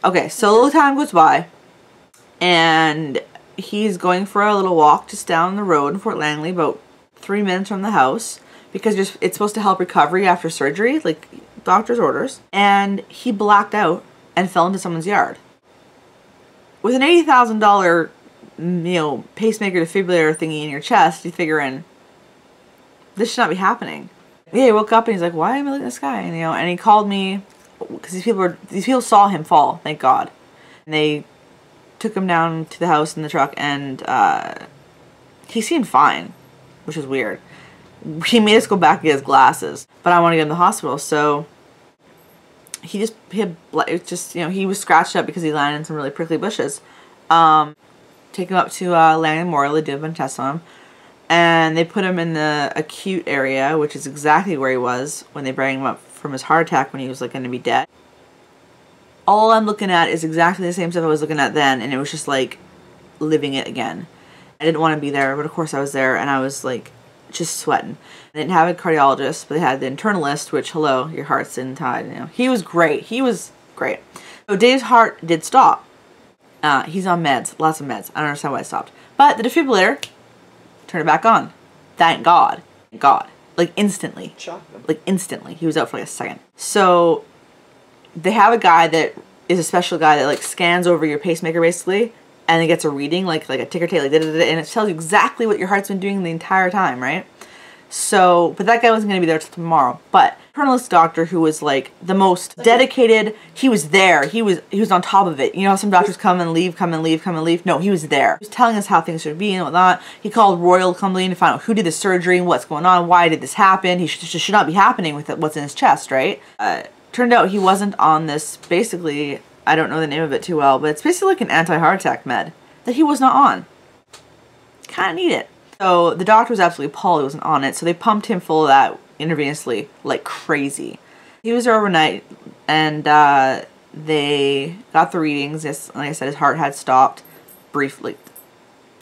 Okay, so a little time goes by, and he's going for a little walk just down the road in Fort Langley, about 3 minutes from the house, because it's supposed to help recovery after surgery, like doctor's orders. And he blacked out and fell into someone's yard. With an $80,000, pacemaker defibrillator thingy in your chest, you figure in, this should not be happening. Yeah, he woke up and he's like, why am I looking at this guy? And he called me, because these people saw him fall, thank God. And they took him down to the house in the truck, and he seemed fine, which is weird. He made us go back and get his glasses, but I want to get him to the hospital, so he was scratched up because he landed in some really prickly bushes. Take him up to Langley Memorial. They did a bunch of tests on him, and they put him in the acute area, which is exactly where he was when they brought him up from his heart attack when he was like going to be dead. All I'm looking at is exactly the same stuff I was looking at then, and it was just like living it again. I didn't want to be there, but of course I was there, and I was like just sweating. They didn't have a cardiologist, but they had the internalist, which, hello, your heart's inside. He was great. He was great. So Dave's heart did stop. He's on meds, lots of meds. I don't understand why it stopped. But the defibrillator turned it back on. Thank God. Thank God. Like instantly. Like instantly. He was out for like a second. So they have a guy that is a special guy that like scans over your pacemaker basically, and it gets a reading like a ticker tape, like and it tells you exactly what your heart's been doing the entire time, right? So, but that guy wasn't going to be there till tomorrow. But internalist doctor, who was like the most dedicated, he was there. He was on top of it. You know how some doctors come and leave, come and leave, come and leave? No, he was there. He was telling us how things should be and whatnot. He called Royal to come in to find out who did the surgery and what's going on. Why did this happen? He should not be happening with what's in his chest, right? Turned out he wasn't on this, basically, I don't know the name of it too well, but it's basically like an anti-heart attack med that he was not on. Kind of need it. So the doctor was absolutely appalled he wasn't on it, so they pumped him full of that intravenously like crazy. He was there overnight, and they got the readings. Like I said, his heart had stopped briefly,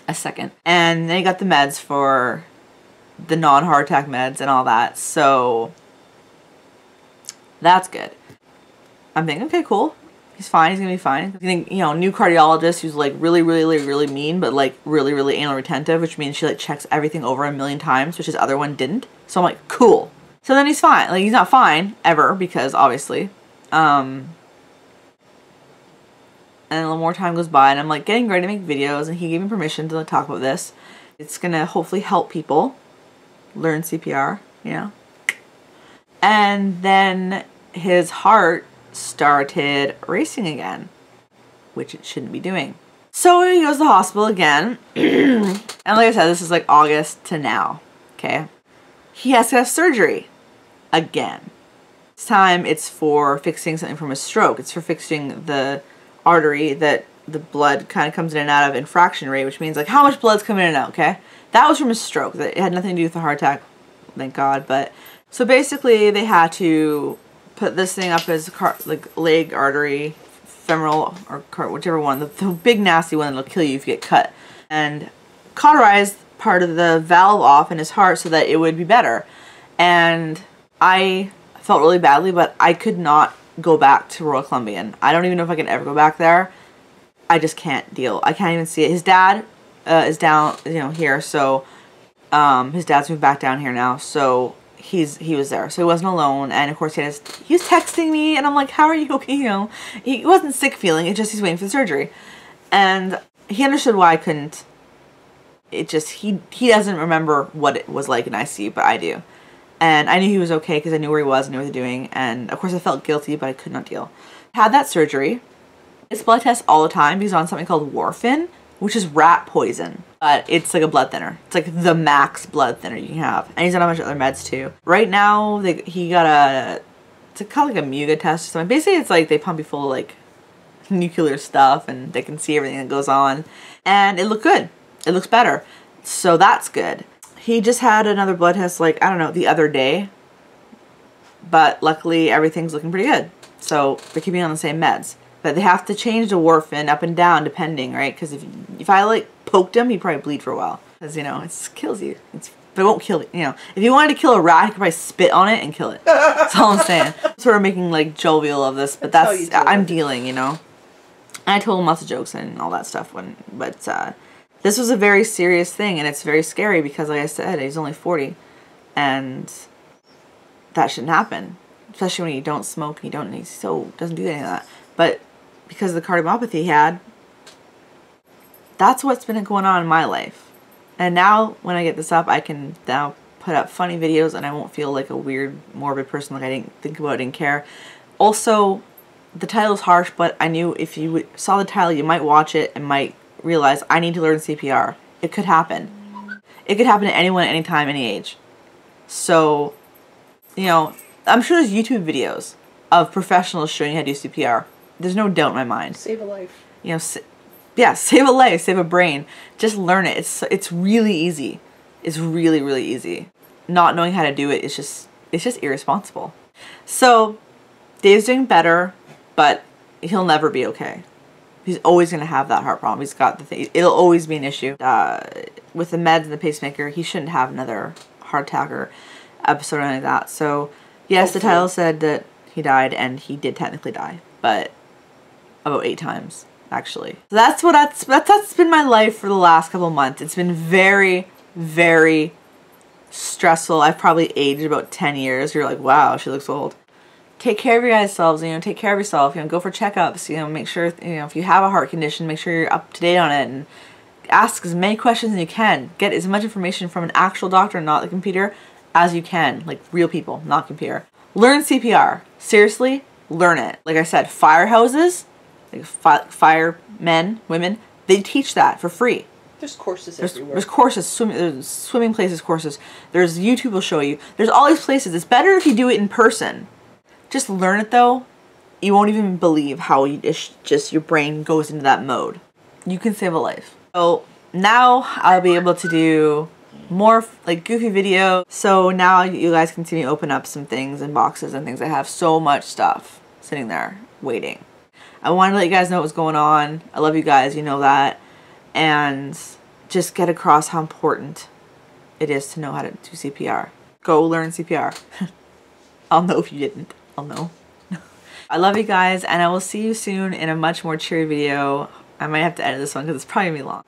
a second. And they got the meds for the non-heart attack meds and all that, so that's good. I'm thinking, okay, cool. He's fine. He's going to be fine. I think, new cardiologist who's like really, really, really mean, but like really, really anal retentive, which means she like checks everything over a million times, which his other one didn't. So I'm like, cool. So then he's fine. Like, he's not fine ever because obviously. And a little more time goes by and I'm like getting ready to make videos, and he gave me permission to talk about this. It's going to hopefully help people learn CPR, And then his heart started racing again, which it shouldn't be doing. So he goes to the hospital again, and like I said, this is like August to now, okay? He has to have surgery again. This time it's for fixing something from a stroke. It's for fixing the artery that the blood kind of comes in and out of in fraction rate, which means like how much blood's coming in and out, okay? That was from a stroke. It had nothing to do with the heart attack, thank God. But so basically they had to put this thing up as leg artery, femoral, or whichever one, the big nasty one that'll kill you if you get cut, and cauterize part of the valve off in his heart so that it would be better. And I felt really badly, but I could not go back to Royal Columbian. I don't even know if I can ever go back there. I just can't deal. I can't even see it. His dad is down, here, so his dad's moved back down here now, so he was there, so he wasn't alone. And of course he was texting me, and I'm like, how are you okay? He wasn't sick feeling, it's just he's waiting for the surgery. And he understood why I couldn't. It just, he doesn't remember what it was like in ICU, but I do. And I knew he was okay because I knew where he was and knew what they were doing. And of course I felt guilty, but I could not deal. Had that surgery. It's blood tests all the time. He's on something called warfarin, which is rat poison. But it's like a blood thinner. It's like the max blood thinner you can have. And he's on a bunch of other meds too. Right now, he got it's called like a Muga test or something. Basically, it's like they pump you full of like nuclear stuff and they can see everything that goes on. And it looked good. It looks better. So that's good. He just had another blood test like, I don't know, the other day. But luckily, everything's looking pretty good. So they're keeping on the same meds. But they have to change the warfarin up and down depending, right? Because if I like poked him, he'd probably bleed for a while. Because, it kills you. But it won't kill you. If you wanted to kill a rat, you could probably spit on it and kill it. That's all I'm saying. I'm sort of making like jovial of this, but I'm dealing, And I told him lots of jokes and all that stuff but this was a very serious thing, and it's very scary because, like I said, he's only 40, and that shouldn't happen, especially when you don't smoke and he doesn't do any of that. But because of the cardiomyopathy he had, that's what's been going on in my life. And now when I get this up, I can now put up funny videos, and I won't feel like a weird, morbid person, like I didn't think about it, didn't care. Also, the title is harsh, but I knew if you saw the title, you might watch it and might realize I need to learn CPR. It could happen. It could happen to anyone at any time, any age. So, you know, I'm sure there's YouTube videos of professionals showing you how to do CPR. There's no doubt in my mind. Save a life. You know, yeah, save a life, save a brain. Just learn it. It's really easy. It's really, really easy. Not knowing how to do it is just irresponsible. So, Dave's doing better, but he'll never be okay. He's always going to have that heart problem. He's got the thing. It'll always be an issue. With the meds and the pacemaker, he shouldn't have another heart attack or episode or anything like that. So, yes, the title said that he died, and he did technically die, but about 8 times, actually. So that's been my life for the last couple of months. It's been very, very stressful. I've probably aged about 10 years. You're like, wow, she looks old. Take care of your guys' selves, you know, take care of yourself, you know, go for checkups, you know, make sure, you know, if you have a heart condition, make sure you're up to date on it, and ask as many questions as you can. Get as much information from an actual doctor, not the computer, as you can. Like, real people, not computer. Learn CPR. Seriously, learn it. Like I said, firehouses, like firemen, women, they teach that for free. There's courses everywhere. There's courses, swimming places courses. There's YouTube will show you. There's all these places. It's better if you do it in person. Just learn it though. You won't even believe how just your brain goes into that mode. You can save a life. So now I'll be able to do more like goofy video. So now you guys can see me open up some things and boxes and things. I have so much stuff sitting there waiting. I wanted to let you guys know what's going on. I love you guys, you know that. And just get across how important it is to know how to do CPR. Go learn CPR. I'll know if you didn't. I'll know. I love you guys, and I will see you soon in a much more cheery video. I might have to edit this one because it's probably going to be long.